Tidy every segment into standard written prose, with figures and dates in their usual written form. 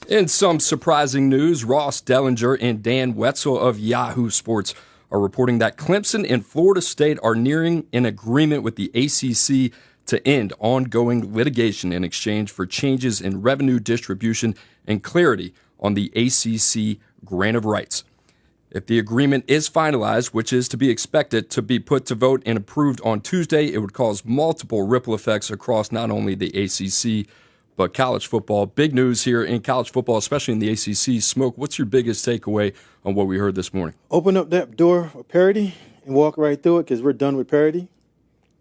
In some surprising news, Ross Dellinger and Dan Wetzel of Yahoo Sports are reporting that Clemson and Florida State are nearing an agreement with the ACC to end ongoing litigation in exchange for changes in revenue distribution and clarity on the ACC grant of rights. If the agreement is finalized, which is to be expected to be put to vote and approved on Tuesday, it would cause multiple ripple effects across not only the ACC, but college football. Big news here in college football, especially in the ACC. Smoke, what's your biggest takeaway on what we heard this morning? Open up that door of parity and walk right through it because we're done with parity.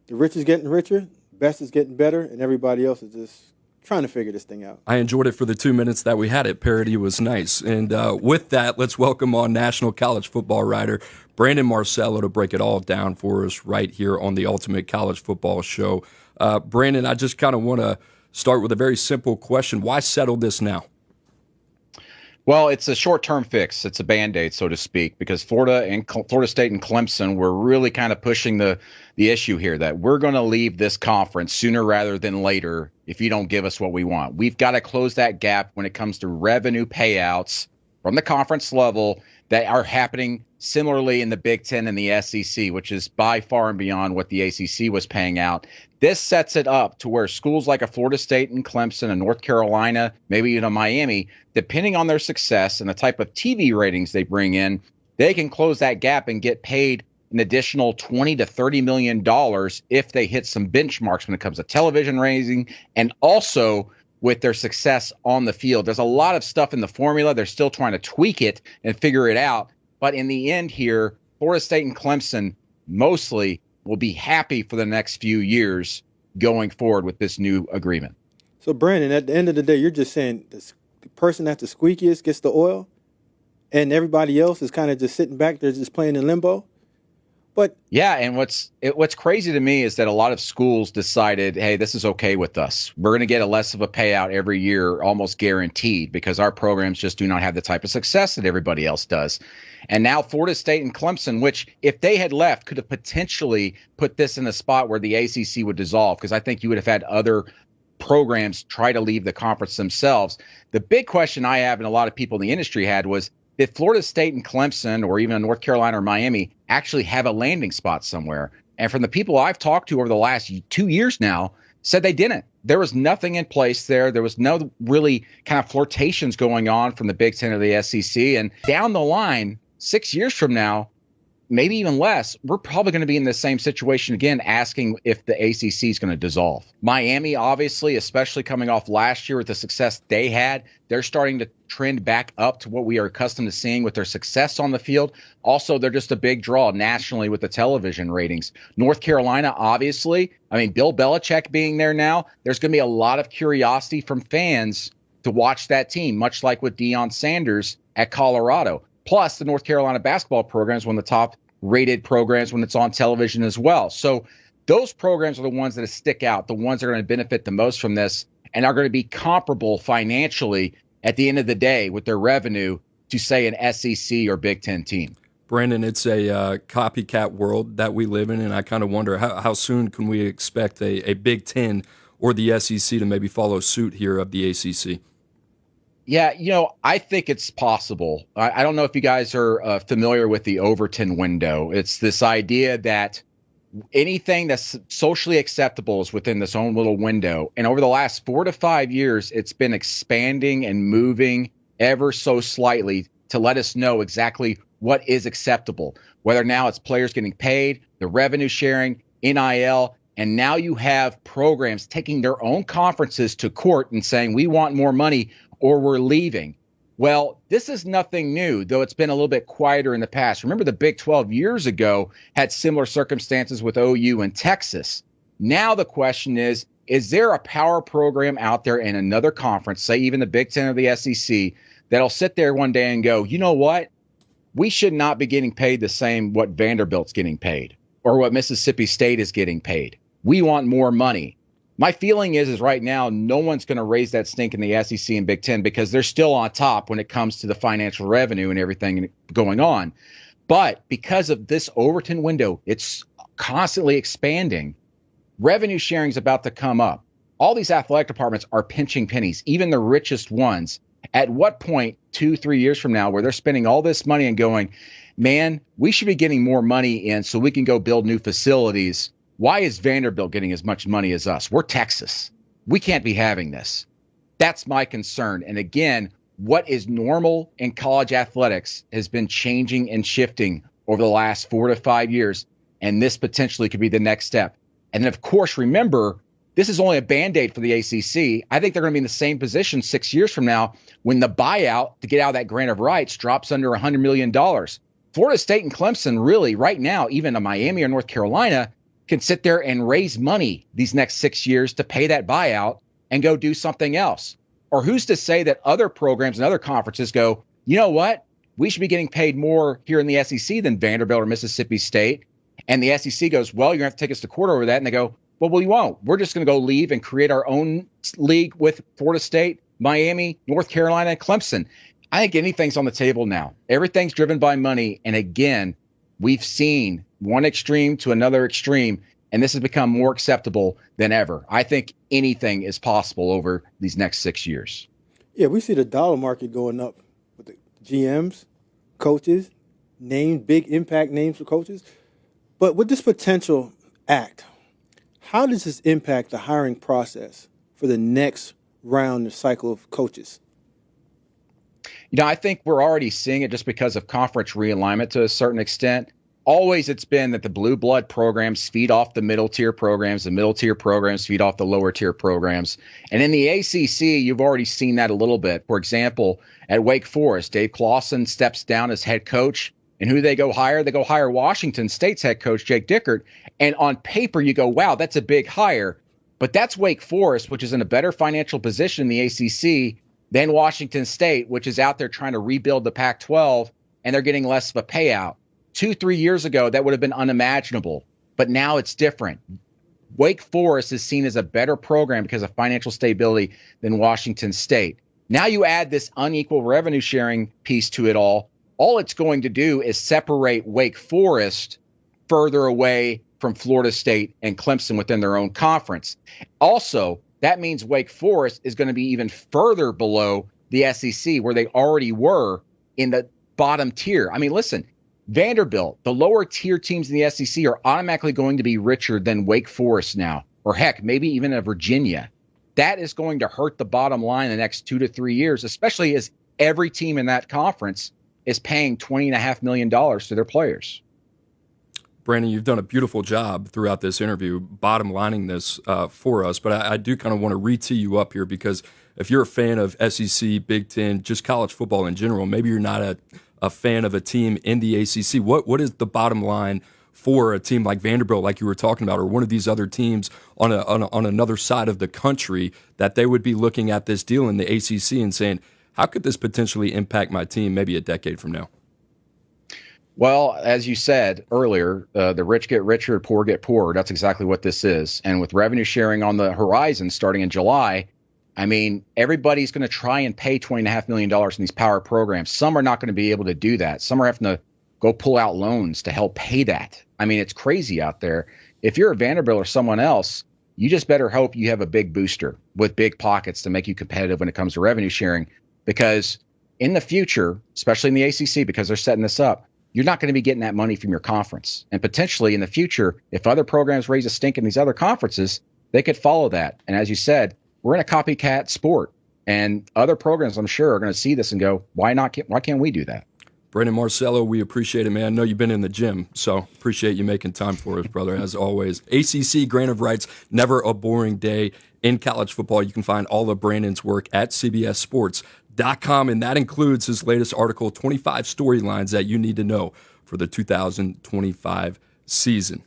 The rich is getting richer, the best is getting better, and everybody else is just trying to figure this thing out. I enjoyed it for the 2 minutes that we had it. Parity was nice. And with that, let's welcome on national college football writer Brandon Marcello to break it all down for us right here on the Ultimate College Football Show. Brandon, I just kind of want to start with a very simple question. Why settle this now? Well, it's a short-term fix. It's a Band-Aid, so to speak, because Florida State and Clemson were really kind of pushing the issue here that we're going to leave this conference sooner rather than later if you don't give us what we want. We've got to close that gap when it comes to revenue payouts from the conference level that are happening similarly in the Big Ten and the SEC, which is by far and beyond what the ACC was paying out. This sets it up to where schools like a Florida State and Clemson and North Carolina, maybe even a Miami, depending on their success and the type of TV ratings they bring in, they can close that gap and get paid an additional $20 to $30 million if they hit some benchmarks when it comes to television rating and also with their success on the field. There's a lot of stuff in the formula. They're still trying to tweak it and figure it out. But in the end here, Florida State and Clemson mostly will be happy for the next few years going forward with this new agreement. So, Brandon, at the end of the day, you're just saying the person that's the squeakiest gets the oil and everybody else is kind of just sitting back there just playing in limbo? But yeah, and what's crazy to me is that a lot of schools decided, hey, this is okay with us. We're going to get a less of a payout every year, almost guaranteed, because our programs just do not have the type of success that everybody else does. And now Florida State and Clemson, which if they had left, could have potentially put this in a spot where the ACC would dissolve, because I think you would have had other programs try to leave the conference themselves. The big question I have and a lot of people in the industry had was, did Florida State and Clemson or even North Carolina or Miami actually have a landing spot somewhere? And from the people I've talked to over the last 2 years now, said they didn't. There was nothing in place there. There was no really kind of flirtations going on from the Big Ten or the SEC. And down the line, 6 years from now, maybe even less, we're probably going to be in the same situation again, asking if the ACC is going to dissolve. Miami, obviously, especially coming off last year with the success they had, they're starting to trend back up to what we are accustomed to seeing with their success on the field. Also, they're just a big draw nationally with the television ratings. North Carolina, obviously, I mean, Bill Belichick being there now, there's going to be a lot of curiosity from fans to watch that team, much like with Deion Sanders at Colorado. Plus, the North Carolina basketball program is one of the top rated programs when it's on television as well. So those programs are the ones that stick out, the ones that are going to benefit the most from this and are going to be comparable financially at the end of the day with their revenue to, say, an SEC or Big Ten team. Brandon, it's a copycat world that we live in, and I kind of wonder how soon can we expect a Big Ten or the SEC to maybe follow suit here of the ACC? Yeah, I think it's possible. I don't know if you guys are familiar with the Overton window. It's this idea that anything that's socially acceptable is within this own little window. And over the last 4 to 5 years, it's been expanding and moving ever so slightly to let us know exactly what is acceptable, whether now it's players getting paid, the revenue sharing, NIL, and now you have programs taking their own conferences to court and saying, we want more money or we're leaving. Well, this is nothing new, though it's been a little bit quieter in the past. Remember, the Big 12 years ago had similar circumstances with OU and Texas. Now the question is there a power program out there in another conference, say even the Big 10 or the SEC, that'll sit there one day and go, you know what? We should not be getting paid the same what Vanderbilt's getting paid or what Mississippi State is getting paid. We want more money. My feeling is right now, no one's going to raise that stink in the SEC and Big Ten because they're still on top when it comes to the financial revenue and everything going on. But because of this Overton window, it's constantly expanding. Revenue sharing is about to come up. All these athletic departments are pinching pennies. Even the richest ones At what point, 2-3 years from now, where they're spending all this money and going, man, we should be getting more money in so we can go build new facilities. Why is Vanderbilt getting as much money as us? We're Texas. We can't be having this. That's my concern. And again, what is normal in college athletics has been changing and shifting over the last 4 to 5 years. And this potentially could be the next step. And then, of course, remember, this is only a Band-Aid for the ACC. I think they're going to be in the same position 6 years from now when the buyout to get out of that grant of rights drops under $100 million. Florida State and Clemson really right now, even a Miami or North Carolina, can sit there and raise money these next 6 years to pay that buyout and go do something else. Or who's to say that other programs and other conferences go, you know what? We should be getting paid more here in the SEC than Vanderbilt or Mississippi State. And the SEC goes, well, you're going to have to take us to court over that. And they go, well, we won't. We're just going to go leave and create our own league with Florida State, Miami, North Carolina, and Clemson. I think anything's on the table now. Everything's driven by money. And again, we've seen one extreme to another extreme, and this has become more acceptable than ever. I think anything is possible over these next 6 years. Yeah, we see the dollar market going up with the GMs, coaches, big impact names for coaches. But with this potential act, how does this impact the hiring process for the next round or cycle of coaches? You know, I think we're already seeing it just because of conference realignment to a certain extent. Always it's been that the blue blood programs feed off the middle tier programs, the middle tier programs feed off the lower tier programs. And in the ACC, you've already seen that a little bit. For example, at Wake Forest, Dave Clawson steps down as head coach. And who they go hire? They go hire Washington State's head coach, Jake Dickert. And on paper, you go, wow, that's a big hire. But that's Wake Forest, which is in a better financial position in the ACC than Washington State, which is out there trying to rebuild the Pac-12, and they're getting less of a payout. 2-3 years ago, that would have been unimaginable. But now it's different. Wake Forest is seen as a better program because of financial stability than Washington State. Now you add this unequal revenue sharing piece to it all. All it's going to do is separate Wake Forest further away from Florida State and Clemson within their own conference. Also, that means Wake Forest is going to be even further below the SEC, where they already were in the bottom tier. I mean, listen, Vanderbilt, the lower tier teams in the SEC are automatically going to be richer than Wake Forest now, or heck, maybe even a Virginia. That is going to hurt the bottom line in the next 2 to 3 years, especially as every team in that conference is paying $20.5 million to their players. Brandon, you've done a beautiful job throughout this interview, bottom lining this for us. But I do kind of want to re-tee you up here, because if you're a fan of SEC, Big Ten, just college football in general, maybe you're not a fan of a team in the ACC. What is the bottom line for a team like Vanderbilt, like you were talking about, or one of these other teams on another side of the country, that they would be looking at this deal in the ACC and saying, how could this potentially impact my team maybe a decade from now? Well, as you said earlier, the rich get richer, poor get poorer. That's exactly what this is. And with revenue sharing on the horizon starting in July, I mean, everybody's going to try and pay $20.5 million in these power programs. Some are not going to be able to do that. Some are having to go pull out loans to help pay that. I mean, it's crazy out there. If you're a Vanderbilt or someone else, you just better hope you have a big booster with big pockets to make you competitive when it comes to revenue sharing. Because in the future, especially in the ACC, because they're setting this up, you're not going to be getting that money from your conference. And potentially in the future, if other programs raise a stink in these other conferences, they could follow that. And as you said, we're in a copycat sport. And other programs, I'm sure, are going to see this and go, why can't we do that? Brandon Marcello, we appreciate it, man. I know you've been in the gym, so appreciate you making time for us, brother, as always. ACC Grant of Rights, never a boring day in college football. You can find all of Brandon's work at CBSSports.com, and that includes his latest article, 25 storylines that you need to know for the 2025 season.